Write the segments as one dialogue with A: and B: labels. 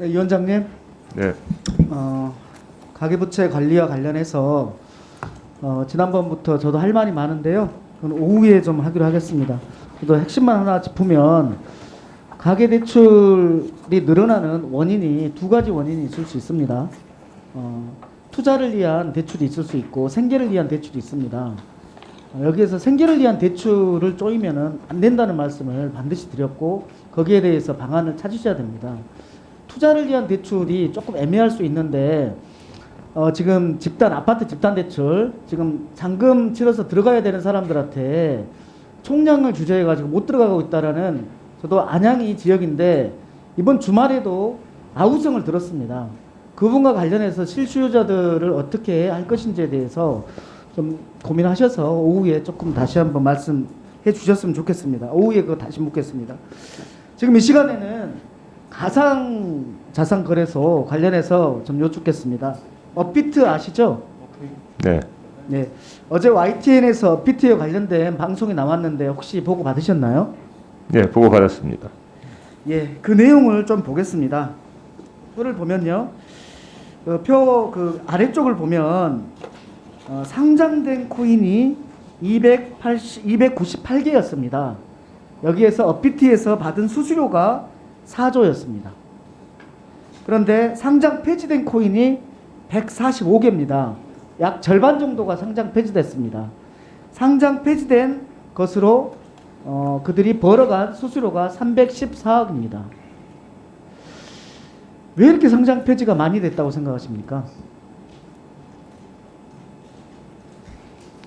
A: 네, 위원장님,
B: 네.
A: 가계부채 관리와 관련해서 지난번부터 저도 할 말이 많은데요. 그건 오후에 좀 하기로 하겠습니다. 또 핵심만 하나 짚으면 가계대출이 늘어나는 원인이 두 가지 원인이 있을 수 있습니다. 투자를 위한 대출이 있을 수 있고 생계를 위한 대출이 있습니다. 여기에서 생계를 위한 대출을 쪼이면은 안 된다는 말씀을 반드시 드렸고 거기에 대해서 방안을 찾으셔야 됩니다. 투자를 위한 대출이 조금 애매할 수 있는데 지금 아파트 집단 대출 지금 잔금 치러서 들어가야 되는 사람들한테 총량을 규제해 가지고 못 들어가고 있다라는, 저도 안양이 지역인데 이번 주말에도 아우성을 들었습니다. 그분과 관련해서 실수요자들을 어떻게 할 것인지에 대해서 좀 고민하셔서 오후에 조금 다시 한번 말씀해 주셨으면 좋겠습니다. 오후에 그거 다시 묻겠습니다. 지금 이 시간에는 가상자산거래소 관련해서 좀 여쭙겠습니다. 업비트 아시죠?
B: 네.
A: 네. 어제 YTN에서 업비트에 관련된 방송이 나왔는데 혹시 보고 받으셨나요?
B: 네, 보고 받았습니다.
A: 예, 그 내용을 좀 보겠습니다. 표를 보면요, 표 아래쪽을 보면 상장된 코인이 298개였습니다. 여기에서 업비트에서 받은 수수료가 4조였습니다. 그런데 상장 폐지된 코인이 145개입니다. 약 절반 정도가 상장 폐지됐습니다. 상장 폐지된 것으로 그들이 벌어간 수수료가 314억입니다. 왜 이렇게 상장 폐지가 많이 됐다고 생각하십니까?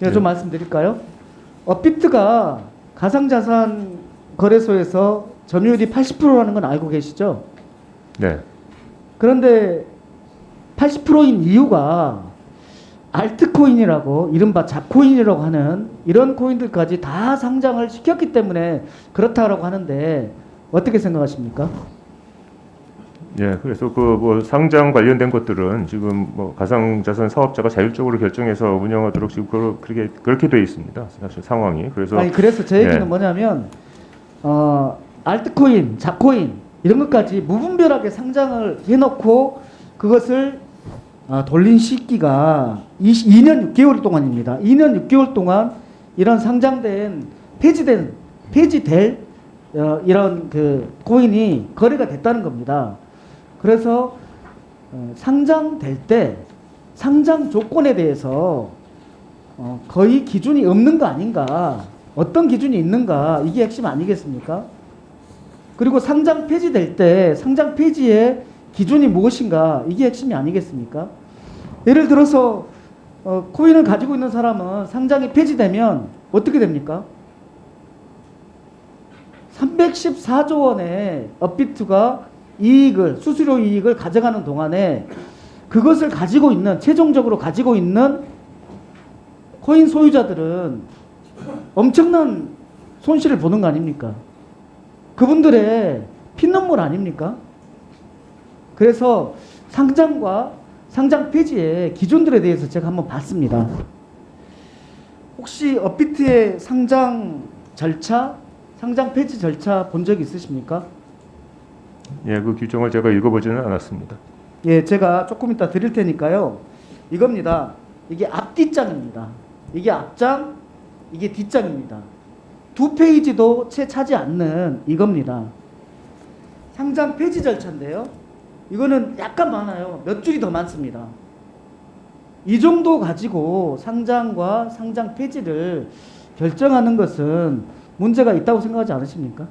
A: 제가 좀 말씀드릴까요? 업비트가 가상자산 거래소에서 점유율이 80%라는 건 알고 계시죠?
B: 네.
A: 그런데 80%인 이유가 알트코인이라고 이른바 잡코인이라고 하는 이런 코인들까지 다 상장을 시켰기 때문에 그렇다라고 하는데 어떻게 생각하십니까?
B: 예, 그래서 뭐 상장 관련된 것들은 지금 뭐 가상자산 사업자가 자율적으로 결정해서 운영하도록 지금 그렇게 돼 있습니다. 사실 상황이.
A: 그래서 제 얘기는 뭐냐면 알트코인, 잡코인 이런 것까지 무분별하게 상장을 해놓고 그것을 돌린 시기가 2년 6개월 동안입니다. 2년 6개월 동안 이런 상장된 폐지될 이런 그 코인이 거래가 됐다는 겁니다. 그래서 상장될 때 상장 조건에 대해서 거의 기준이 없는 거 아닌가, 어떤 기준이 있는가, 이게 핵심 아니겠습니까? 그리고 상장 폐지될 때 상장 폐지의 기준이 무엇인가, 이게 핵심이 아니겠습니까? 예를 들어서 코인을 가지고 있는 사람은 상장이 폐지되면 어떻게 됩니까? 314조 원의 업비트가 수수료 이익을 가져가는 동안에 그것을 가지고 있는, 최종적으로 가지고 있는 코인 소유자들은 엄청난 손실을 보는 거 아닙니까? 그분들의 피눈물 아닙니까? 그래서 상장과 상장 폐지의 기준들에 대해서 제가 한번 봤습니다. 혹시 업비트의 상장 절차, 상장 폐지 절차 본 적 있으십니까?
B: 예, 그 규정을 제가 읽어보지는 않았습니다.
A: 예, 제가 조금 이따 드릴 테니까요. 이겁니다. 이게 앞뒷장입니다. 이게 앞장, 이게 뒷장입니다. 두 페이지도 채 차지 않는 이겁니다. 상장 폐지 절차인데요. 이거는 약간 많아요. 몇 줄이 더 많습니다. 이 정도 가지고 상장과 상장 폐지를 결정하는 것은 문제가 있다고 생각하지 않으십니까?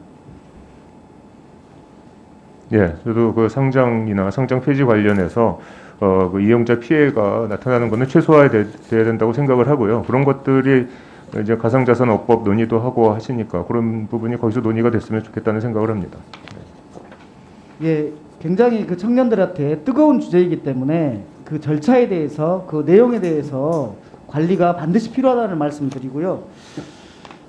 B: 예, 저도 그 상장이나 상장 폐지 관련해서 그 이용자 피해가 나타나는 것은 최소화돼야 된다고 생각을 하고요. 그런 것들이 이제 가상자산업법 논의도 하고 하시니까 그런 부분이 거기서 논의가 됐으면 좋겠다는 생각을 합니다.
A: 예, 굉장히 그 청년들한테 뜨거운 주제이기 때문에 그 절차에 대해서, 그 내용에 대해서 관리가 반드시 필요하다는 말씀을 드리고요.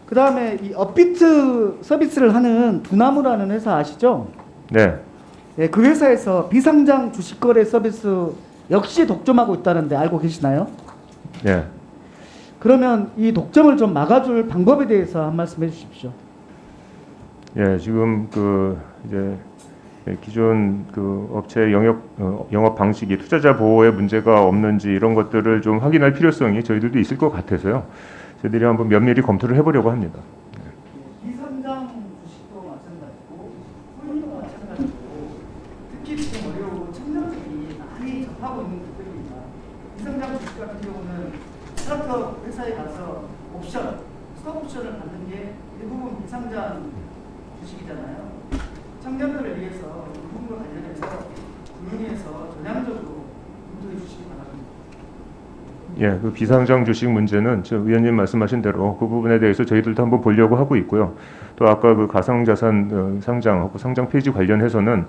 A: 그 다음에 이 업비트 서비스를 하는 두나무라는 회사 아시죠?
B: 네.
A: 예, 그 회사에서 비상장 주식거래 서비스 역시 독점하고 있다는데 알고 계시나요?
B: 네.
A: 그러면 이 독점을 좀 막아줄 방법에 대해서 한 말씀 해주십시오.
B: 예, 지금 그 이제 기존 그 업체 영업 방식이 투자자 보호에 문제가 없는지 이런 것들을 좀 확인할 필요성이 저희들도 있을 것 같아서요. 저희들이 한번 면밀히 검토를 해보려고 합니다.
A: 비상장 주식도 마찬가지고 코인도 마찬가지고 특히 지금 어려운 청년들이 많이 접하고 있는 것들입니다. 비상장 주식 같은 경우는 스타트업 회사에 가서 스톡 옵션을 받는 게 대부분 비상장 주식이잖아요. 청년들을 위해서 이 부분과 관련해서 금융위에서 전향적으로 검토해 주시기 바랍니다.
B: 예, 그 비상장 주식 문제는 저 위원님 말씀하신 대로 그 부분에 대해서 저희들도 한번 보려고 하고 있고요. 또 아까 그 가상자산 상장하고 상장 폐지 관련해서는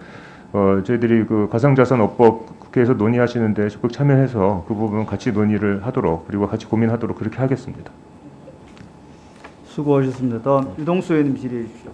B: 저희들이 그 가상자산업법 국회에서 논의하시는데 적극 참여해서 그 부분 같이 논의를 하도록 그리고 같이 고민하도록 그렇게 하겠습니다.
C: 수고하셨습니다. 다음 유동수 의원님 질의해 주십시오.